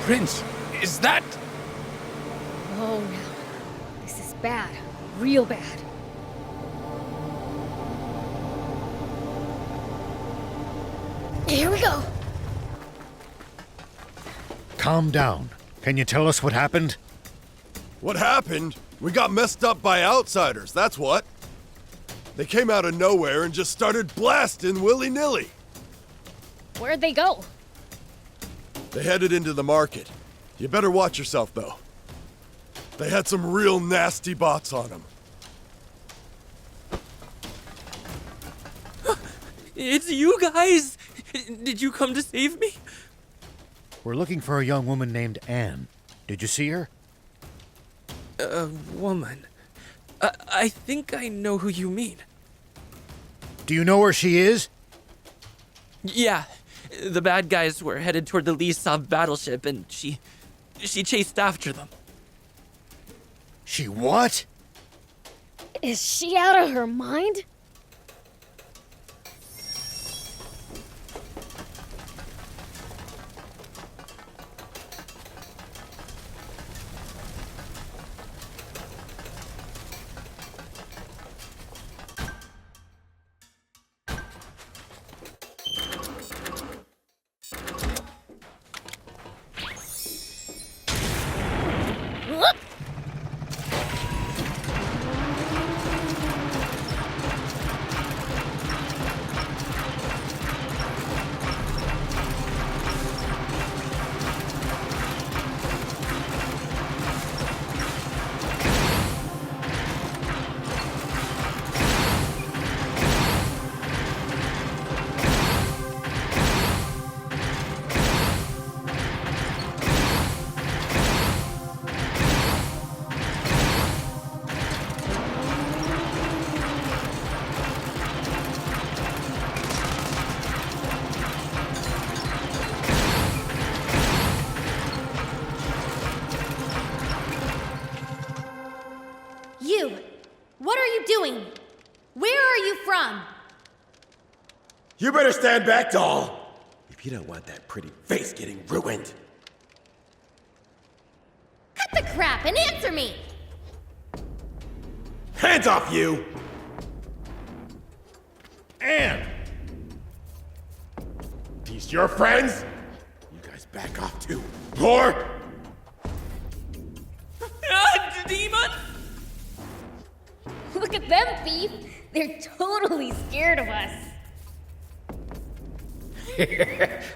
Prince, is that... Oh no. This is bad. Real bad. Here we go. Calm down. Can you tell us what happened? What happened? We got messed up by outsiders, that's what. They came out of nowhere and just started blasting willy-nilly. Where'd they go? They headed into the market. You better watch yourself, though. They had some real nasty bots on them. It's you guys! Did you come to save me? We're looking for a young woman named Anne. Did you see her? A woman. I think I know who you mean. Do you know where she is? Yeah, the bad guys were headed toward the Lisov battleship and she chased after them. She what? Is she out of her mind? You! What are you doing? Where are you from? You better stand back, doll! If you don't want that pretty face getting ruined. Cut the crap and answer me! Hands off, you! Anne! These your friends? You guys back off too, whore! Demon! Look at them, thief! They're totally scared of us.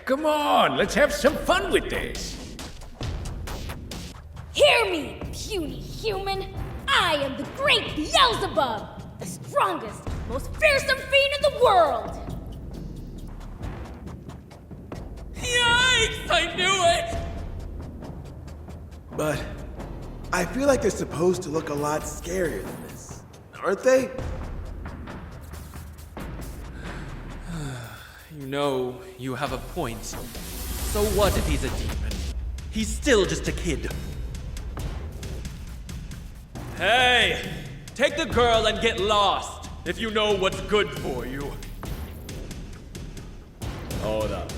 Come on, let's have some fun with this. Hear me, puny human! I am the great Beelzebub! The strongest, most fearsome fiend in the world! Yikes! I knew it! But I feel like they're supposed to look a lot scarier than this, aren't they? You know, you have a point. So what if he's a demon? He's still just a kid. Hey! Take the girl and get lost, if you know what's good for you. Hold up.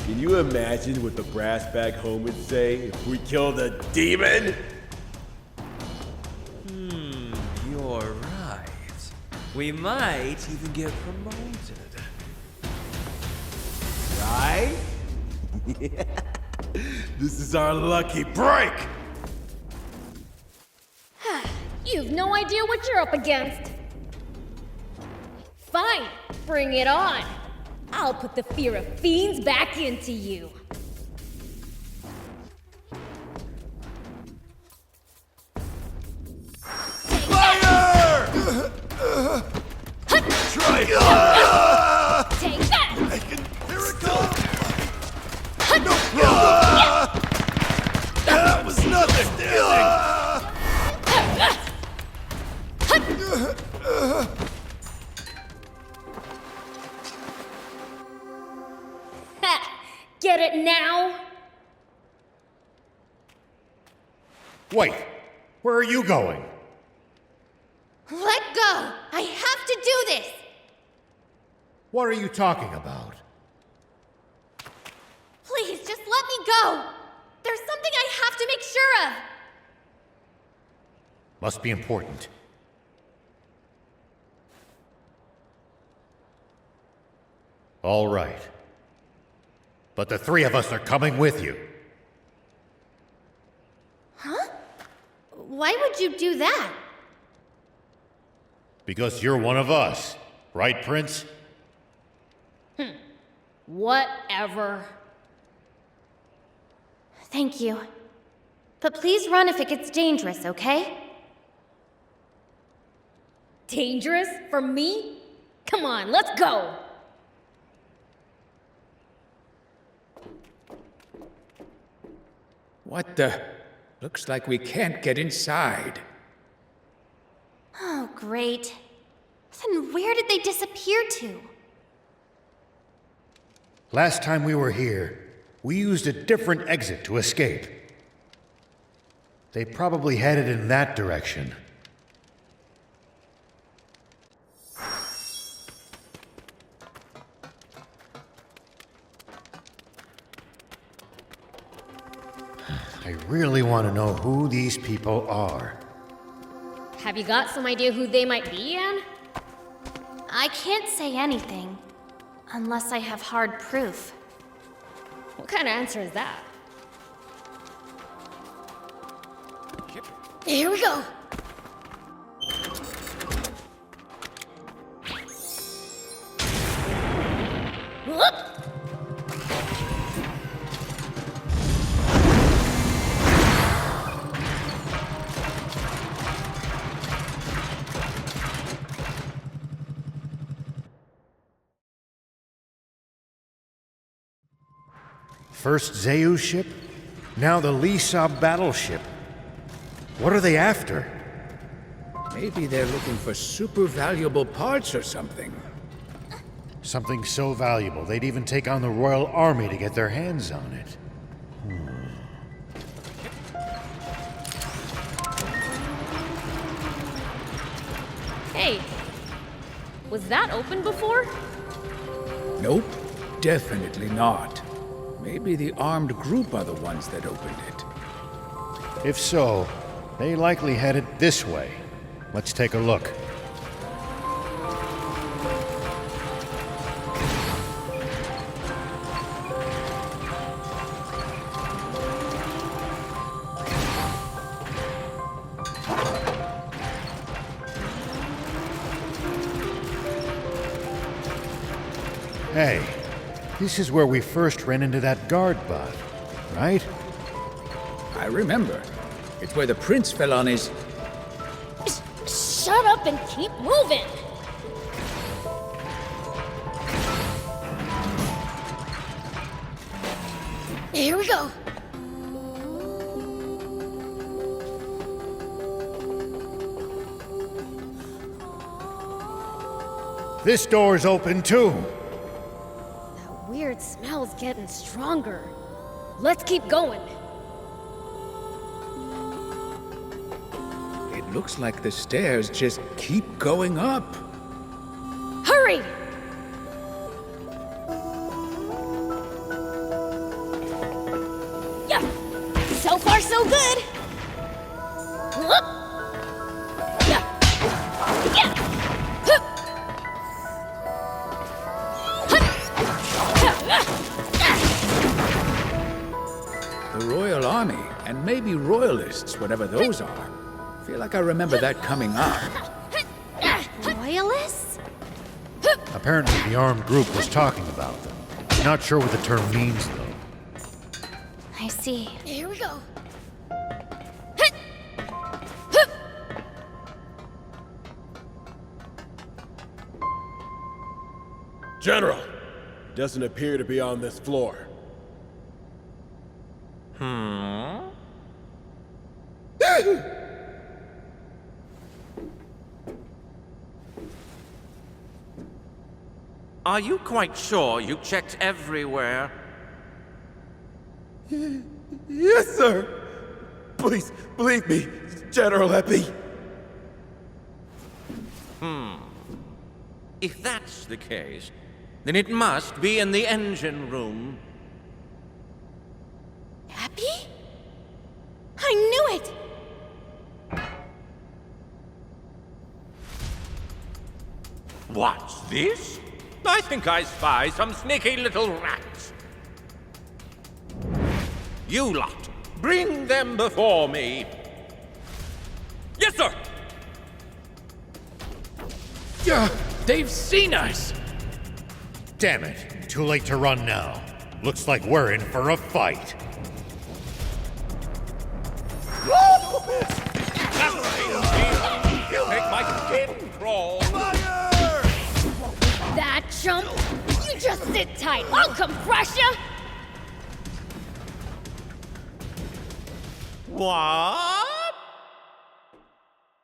Can you imagine what the brass back home would say if we killed a demon? You're right. We might even get promoted. Right? This is our lucky break! You've no idea what you're up against. Fine, bring it on. I'll put the fear of fiends back into you. Fire! Try it! Take that! Here it comes! No! That was nothing! Get it now? Wait, where are you going? Let go! I have to do this! What are you talking about? Please, just let me go! There's something I have to make sure of! Must be important. All right. But the three of us are coming with you. Huh? Why would you do that? Because you're one of us. Right, Prince? Whatever. Thank you. But please run if it gets dangerous, okay? Dangerous? For me? Come on, let's go! What the? Looks like we can't get inside. Oh, great. Then where did they disappear to? Last time we were here, we used a different exit to escape. They probably headed in that direction. I really want to know who these people are. Have you got some idea who they might be, Anne? I can't say anything. Unless I have hard proof. What kind of answer is that? Here we go! Whoop! First Zeus ship, now the Lisa battleship. What are they after? Maybe they're looking for super valuable parts or something. Something so valuable they'd even take on the Royal Army to get their hands on it. Hey, was that open before? Nope, definitely not. Maybe the armed group are the ones that opened it. If so, they likely headed this way. Let's take a look. Hey, this is where we first ran into that guard bot, right? I remember. It's where the prince fell on his... Shut up and keep moving! Here we go! This door's open too. That weird smell's getting stronger. Let's keep going. It looks like the stairs just keep going up. Hurry! Yeah! So far, so good! Whoop! Yeah! Yeah! Hup! The Royal Army, and maybe Royalists, whatever those are. Feel like I remember that coming up. Royalists? Apparently the armed group was talking about them. Not sure what the term means, though. I see. Here we go. General! Doesn't appear to be on this floor. Are you quite sure you checked everywhere? Yes, sir! Please, believe me, General Epi. If that's the case, then it must be in the engine room. Happy? it! What's this? I think I spy some sneaky little rats. You lot, bring them before me. Yes, sir! They've seen us! Damn it. Too late to run now. Looks like we're in for a fight. You make my skin crawl. That chump! You just sit tight, I'll come crush ya! What?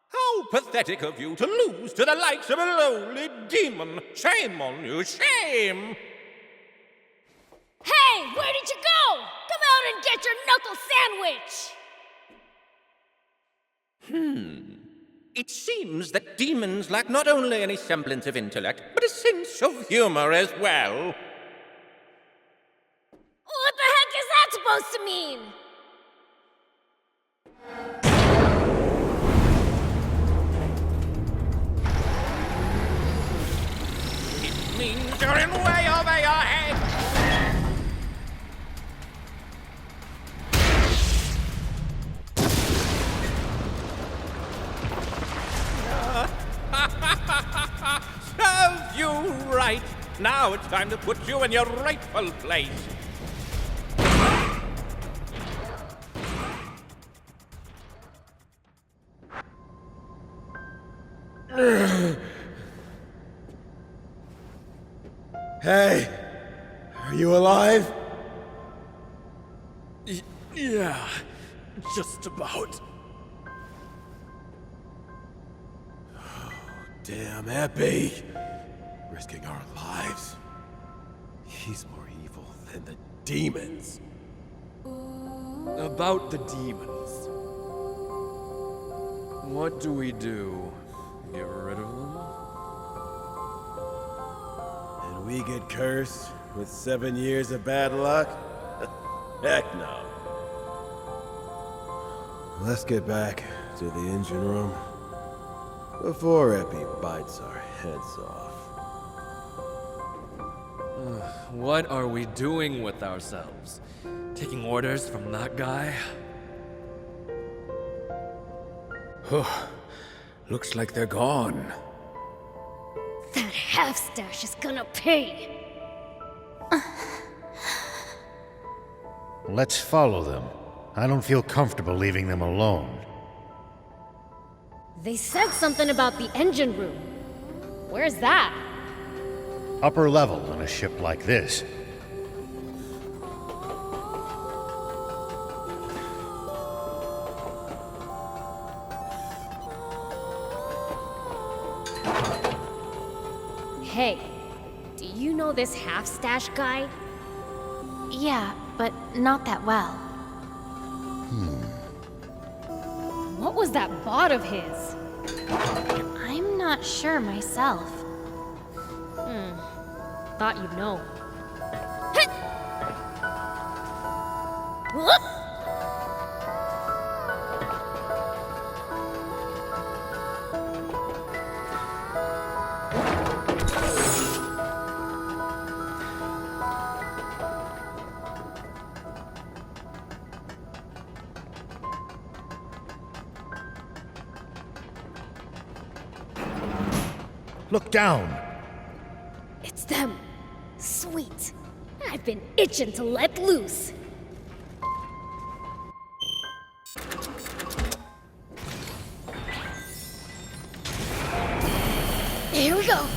How pathetic of you to lose to the likes of a lowly demon. Shame on you, shame! Hey, where did you go? Come out and get your knuckle sandwich! It seems that demons lack not only any semblance of intellect, but a sense of humor as well. What the heck is that supposed to mean? It means you're in way over your head. Serves you right. Now it's time to put you in your rightful place. Hey, are you alive? Yeah, just about. Damn Epi. Risking our lives. He's more evil than the demons. About the demons. What do we do? Get rid of them? And we get cursed with 7 years of bad luck? Heck no. Let's get back to the engine room before Epi bites our heads off. What are we doing with ourselves? Taking orders from that guy? Looks like they're gone. That half-stash is gonna pay! Let's follow them. I don't feel comfortable leaving them alone. They said something about the engine room. Where's that? Upper level on a ship like this. Hey, do you know this half-stash guy? Yeah, but not that well. What was that bot of his? I'm not sure myself. Thought you'd know. Whoop! Look down! It's them. Sweet. I've been itching to let loose. Here we go.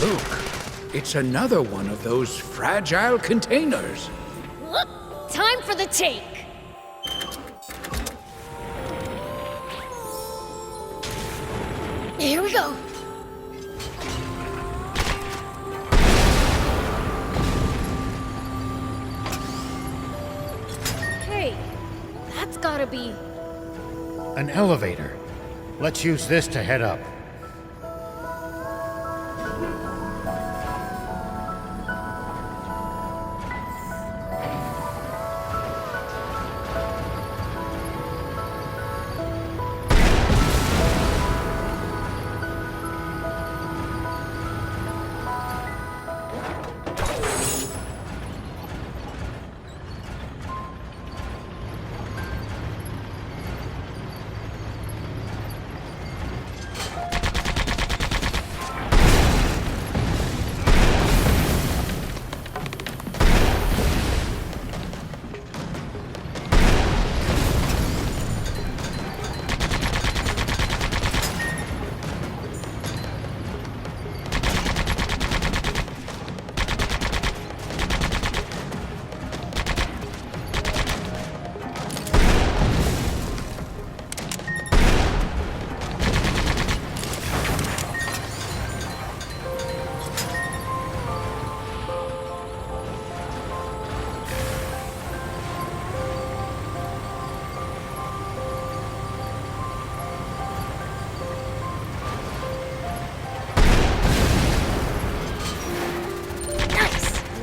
Look, it's another one of those fragile containers. Whoop! Time for the take. Here we go. Hey, that's gotta be... An elevator. Let's use this to head up.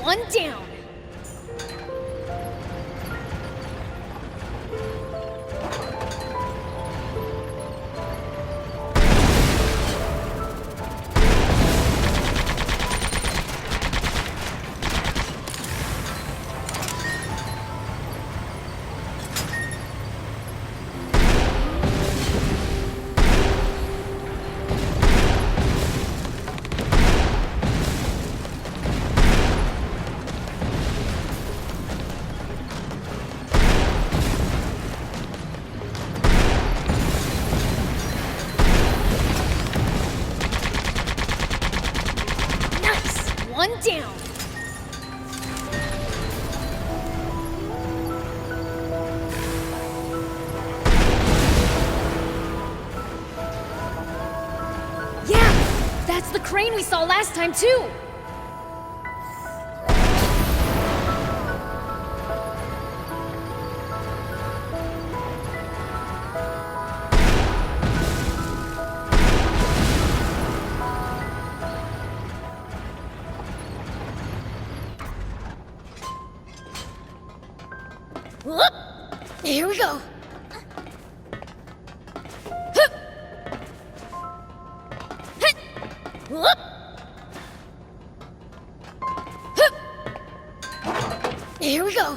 One down. One down. Yeah, that's the crane we saw last time too. Whoop! Here we go. Hup! Hit! Whoop! Hup! Here we go.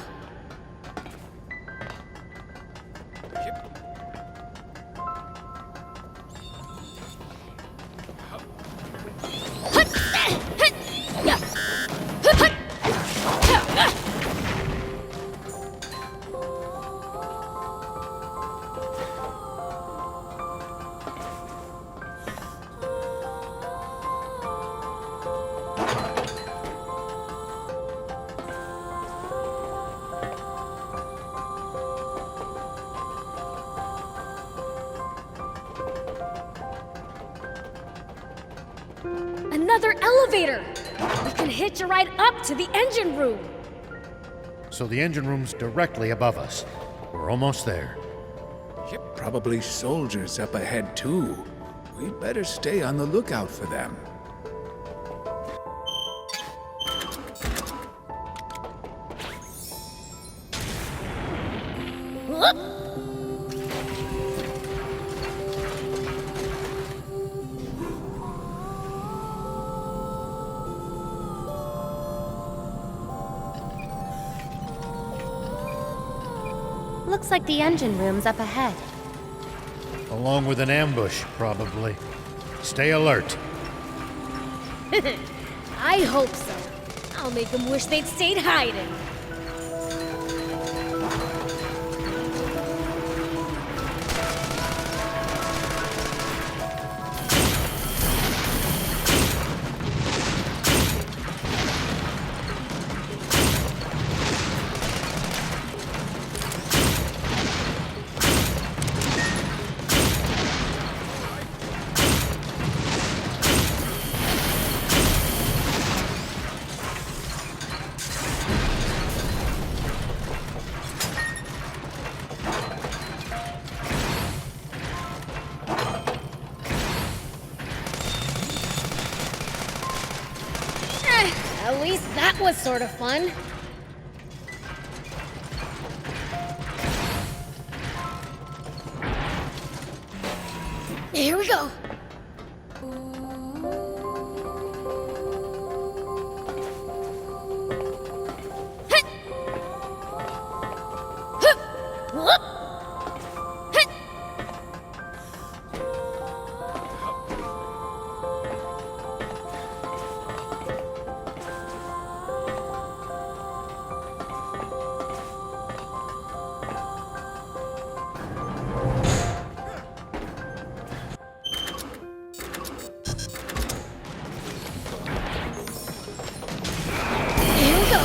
Another elevator! We can hitch a ride up to the engine room! So the engine room's directly above us. We're almost there. Yep, probably soldiers up ahead too. We'd better stay on the lookout for them. Whoop! Looks like the engine room's up ahead. Along with an ambush, probably. Stay alert. I hope so. I'll make them wish they'd stayed hiding. At least that was sort of fun. Here we go. Hit! Hup! Whoop! Hit! Here we go.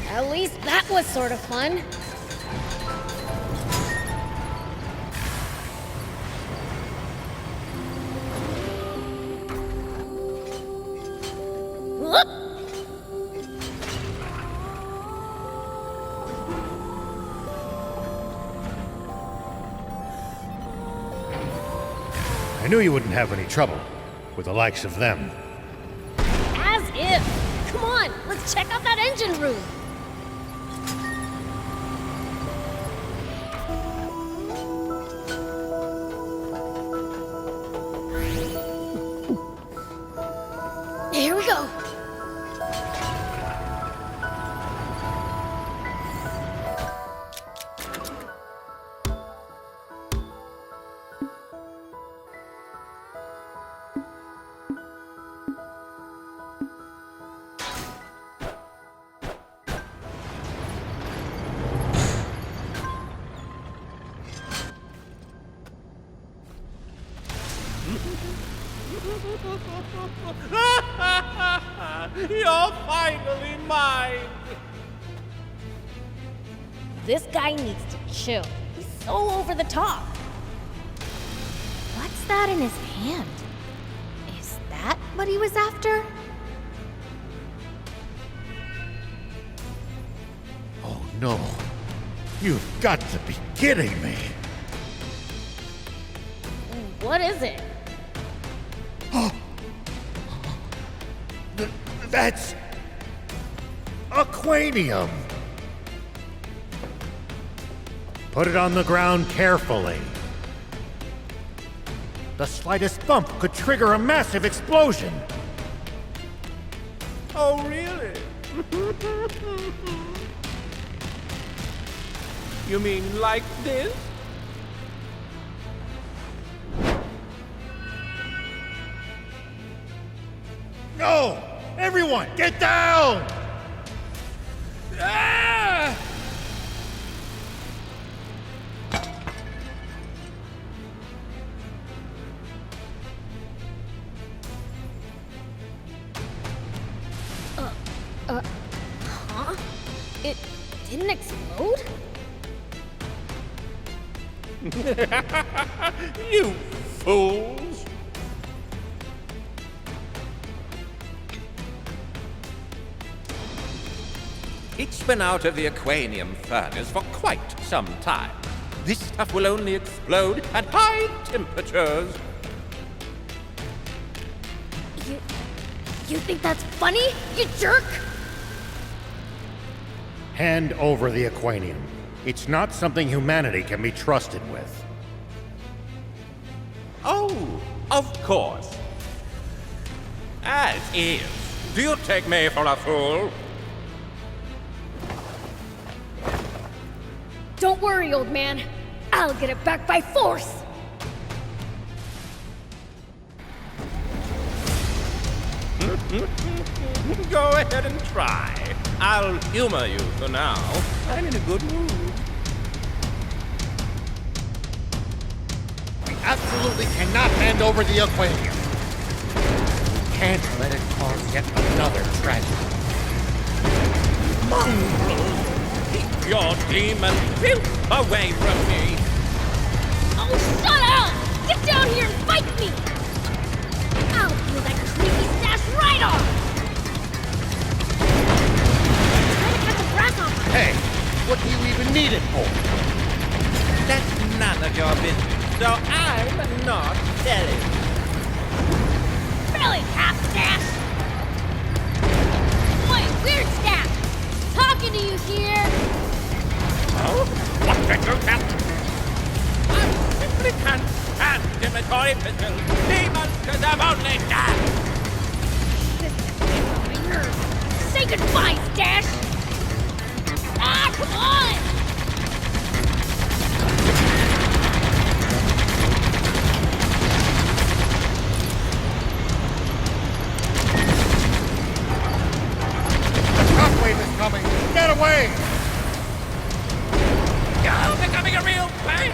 At least that was sort of fun. Whoop! I knew you wouldn't have any trouble with the likes of them. As if. Come on, let's check out that engine room. Here we go. You're finally mine! This guy needs to chill. He's so over the top. What's that in his hand? Is that what he was after? Oh no. You've got to be kidding me. What is it? That's aquanium. Put it on the ground carefully. The slightest bump could trigger a massive explosion. Oh, really? You mean like this? No! Everyone, get down! Ah! Huh? It didn't explode? You fools! It's been out of the aquanium furnace for quite some time. This stuff will only explode at high temperatures. You think that's funny, you jerk? Hand over the aquanium. It's not something humanity can be trusted with. Oh, of course. As is. Do you take me for a fool? Don't worry, old man. I'll get it back by force! Go ahead and try. I'll humor you for now. I'm in a good mood. We absolutely cannot hand over the aquanium. We can't let it cause yet another tragedy. Mongrels! Keep your demon filth away from me! Oh, shut up! Get down here and fight me! I'll peel that creepy stash right off! Try to catch a grasshopper! Hey, what do you even need it for? That's none of your business, so I'm not telling. Really, half stash? Boy, weird stash! Talking to you here! Oh? What did you tell? I simply can't stand inventory pistols. Demons deserve only death! This is getting on my nerves. Say goodbye, Stash! Ah, come on! Shockwave is coming! Get away! You're becoming a real pain!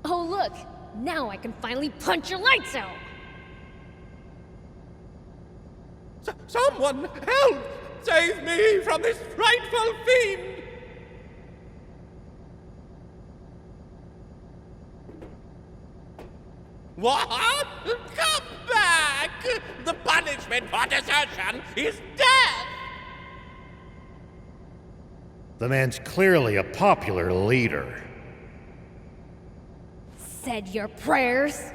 Oh, look! Now I can finally punch your lights out! Someone help! Save me from this frightful fiend! What? Come back! The punishment for desertion is death! The man's clearly a popular leader. Said your prayers?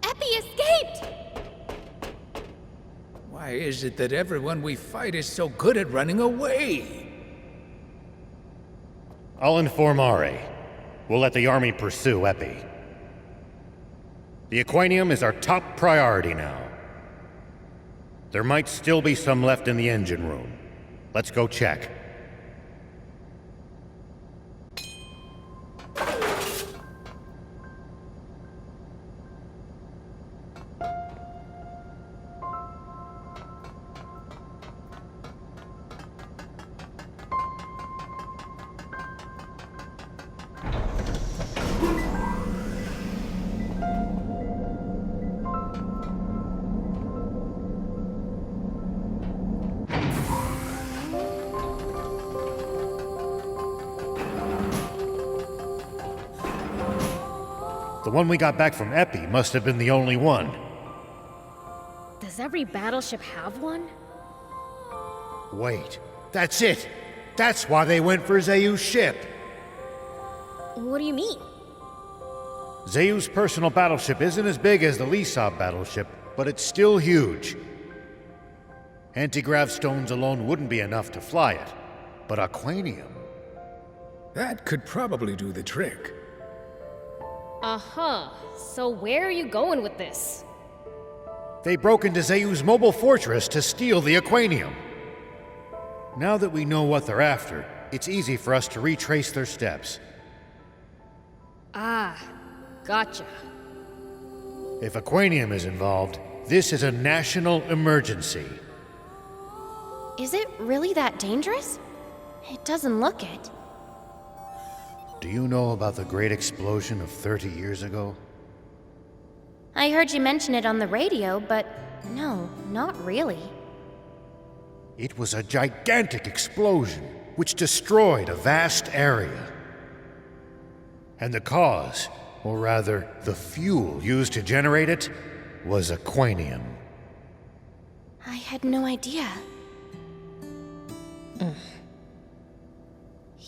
Epi escaped! Why is it that everyone we fight is so good at running away? I'll inform Ari. We'll let the army pursue Epi. The aquanium is our top priority now. There might still be some left in the engine room. Let's go check. The one we got back from Epi must have been the only one. Does every battleship have one? Wait, that's it! That's why they went for Zayu's ship! What do you mean? Zeu's personal battleship isn't as big as the Lisab battleship, but it's still huge. Anti-grav stones alone wouldn't be enough to fly it, but aquanium... That could probably do the trick. Uh-huh. So where are you going with this? They broke into Zeu's mobile fortress to steal the aquanium. Now that we know what they're after, it's easy for us to retrace their steps. Ah, gotcha. If aquanium is involved, this is a national emergency. Is it really that dangerous? It doesn't look it. Do you know about the great explosion of 30 years ago? I heard you mention it on the radio, but no, not really. It was a gigantic explosion which destroyed a vast area. And the cause, or rather, the fuel used to generate it, was aquanium. I had no idea.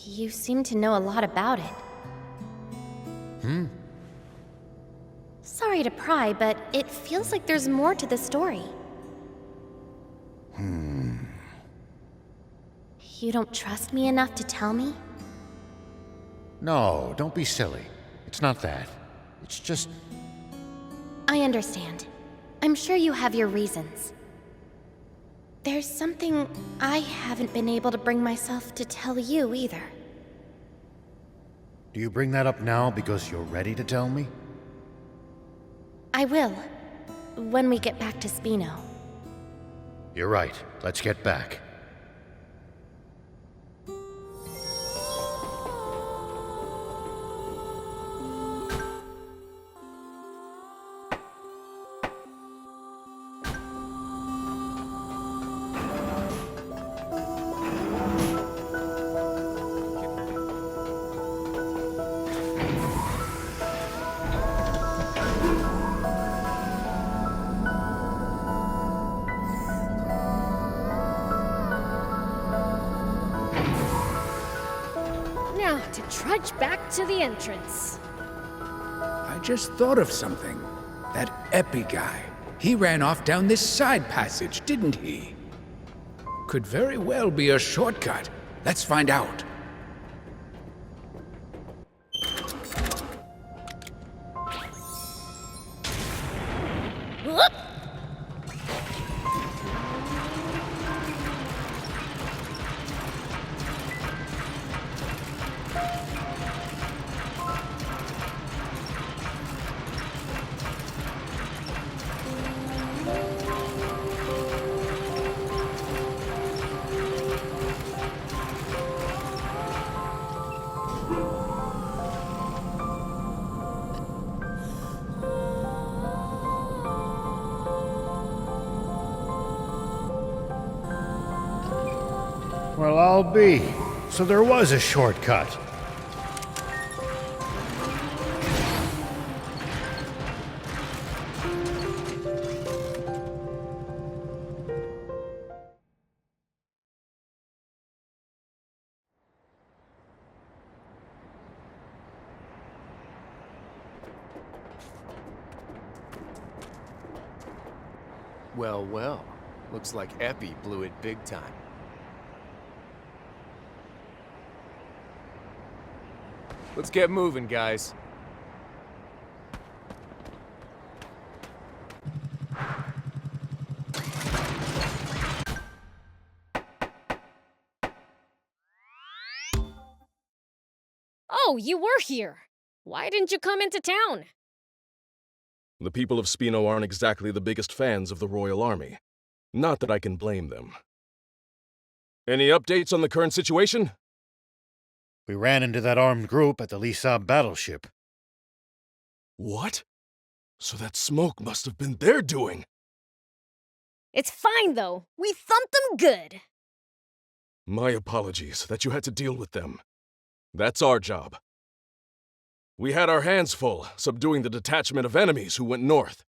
You seem to know a lot about it. Sorry to pry, but it feels like there's more to the story. You don't trust me enough to tell me? No, don't be silly. It's not that. It's just... I understand. I'm sure you have your reasons. There's something I haven't been able to bring myself to tell you either. Do you bring that up now because you're ready to tell me? I will, when we get back to Spino. You're right. Let's get back. Now, to trudge back to the entrance. I just thought of something. That Epi guy. He ran off down this side passage, didn't he? Could very well be a shortcut. Let's find out. Whoop! Well, I'll be. So there was a shortcut. Well, well. Looks like Epi blew it big time. Let's get moving, guys. Oh, you were here. Why didn't you come into town? The people of Spino aren't exactly the biggest fans of the Royal Army. Not that I can blame them. Any updates on the current situation? We ran into that armed group at the Lisab battleship. What? So that smoke must have been their doing. It's fine, though. We thumped them good. My apologies that you had to deal with them. That's our job. We had our hands full subduing the detachment of enemies who went north.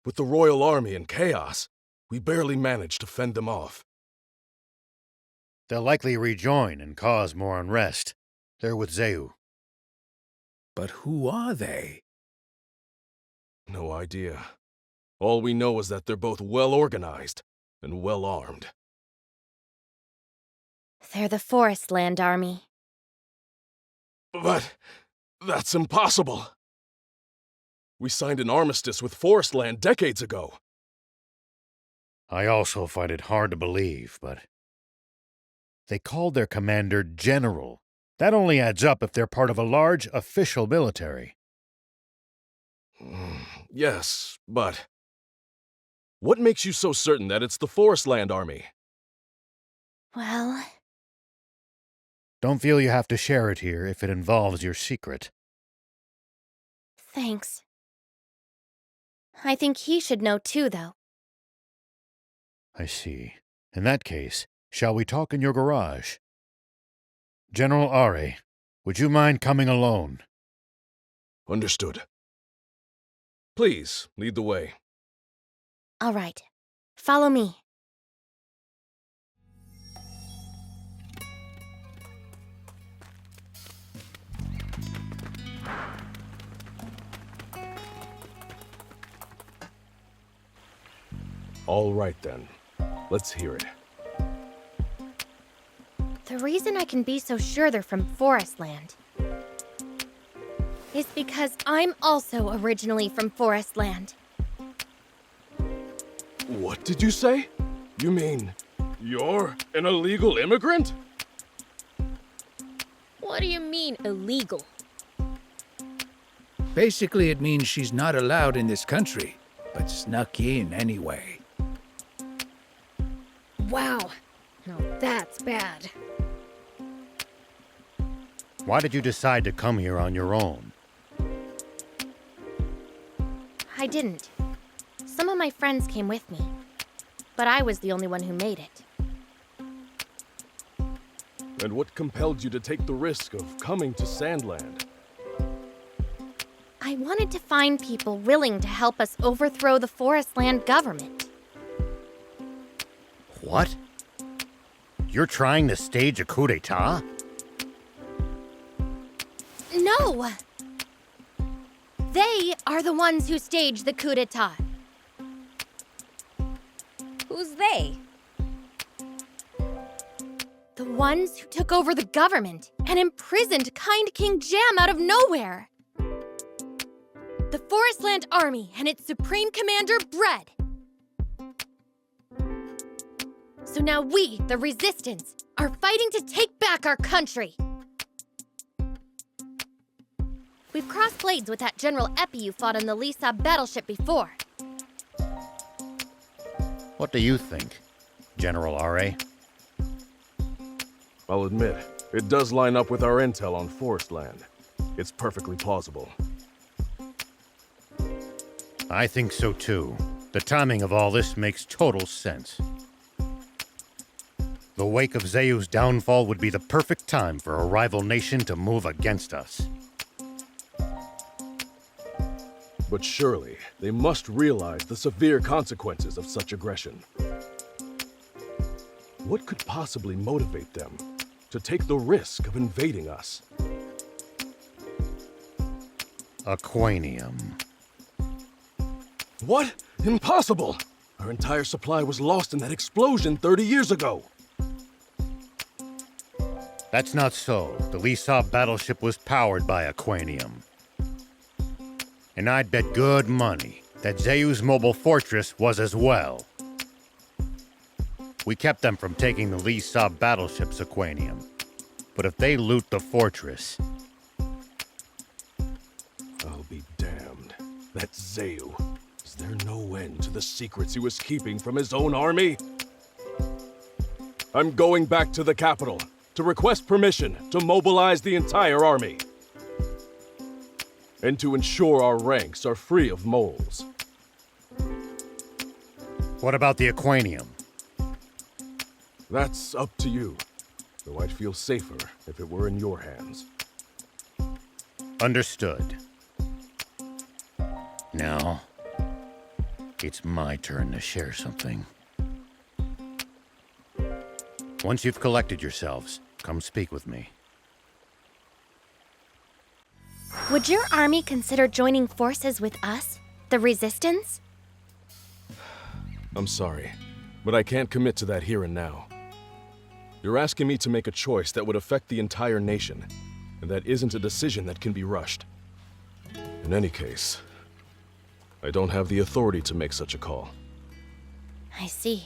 With the Royal Army in chaos, we barely managed to fend them off. They'll likely rejoin and cause more unrest. They're with Zeu. But who are they? No idea. All we know is that they're both well organized and well armed. They're the Forest Land Army. But that's impossible. We signed an armistice with Forest Land decades ago. I also find it hard to believe, but they called their commander General. That only adds up if they're part of a large official military. Yes, but what makes you so certain that it's the Forest Land Army? Well, Don't feel you have to share it here if it involves your secret. thanks. I think he should know too, though. I see. In that case, shall we talk in your garage? General Are, would you mind coming alone? Understood. Please, lead the way. All right. Follow me. All right then. Let's hear it. The reason I can be so sure they're from Forest Land is because I'm also originally from Forest Land. What did you say? You mean you're an illegal immigrant? What do you mean, illegal? Basically, it means she's not allowed in this country, but snuck in anyway. Wow. Now that's bad. Why did you decide to come here on your own? I didn't. Some of my friends came with me, but I was the only one who made it. And what compelled you to take the risk of coming to Sandland? I wanted to find people willing to help us overthrow the Forest Land government. What? You're trying to stage a coup d'etat? No! They are the ones who staged the coup d'etat. Who's they? The ones who took over the government and imprisoned Kind King Jam out of nowhere. The Forest Land Army and its Supreme Commander, Bread. So now we, the Resistance, are fighting to take back our country. We've crossed blades with that General Epi you fought on the Lisa battleship before. What do you think, General Are? I'll admit, it does line up with our intel on Forest Land. It's perfectly plausible. I think so too. The timing of all this makes total sense. The wake of Zeu's downfall would be the perfect time for a rival nation to move against us. But surely, they must realize the severe consequences of such aggression. What could possibly motivate them to take the risk of invading us? Aquanium. What? Impossible! Our entire supply was lost in that explosion 30 years ago. That's not so. The Lisa battleship was powered by Aquanium. And I'd bet good money that Zeu's mobile fortress was as well. We kept them from taking the Lisa battleship's Aquanium. But if they loot the fortress... I'll be damned. That Zeu. Is there no end to the secrets he was keeping from his own army? I'm going back to the capital to request permission to mobilize the entire army. And to ensure our ranks are free of moles. What about the Aquanium? That's up to you, though I'd feel safer if it were in your hands. Understood. Now, it's my turn to share something. Once you've collected yourselves, come speak with me. Would your army consider joining forces with us, the Resistance? I'm sorry, but I can't commit to that here and now. You're asking me to make a choice that would affect the entire nation, and that isn't a decision that can be rushed. In any case, I don't have the authority to make such a call. I see.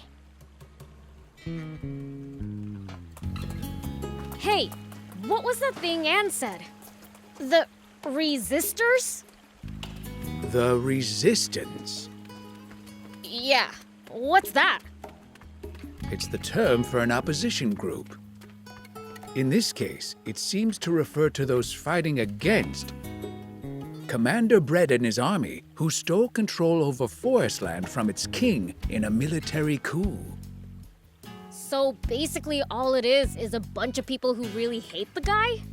Hey, what was that thing Anne said? The resistors? The Resistance. Yeah, what's that? It's the term for an opposition group. In this case, it seems to refer to those fighting against Commander Brett and his army, who stole control over Forestland from its king in a military coup. So basically all it is a bunch of people who really hate the guy?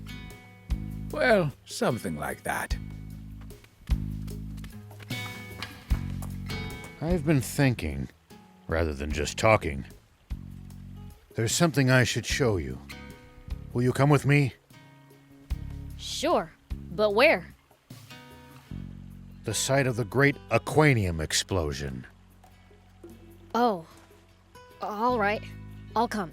Well, something like that. I've been thinking, rather than just talking. There's something I should show you. Will you come with me? Sure, but where? The site of the great Aquanium explosion. Oh, all right. I'll come.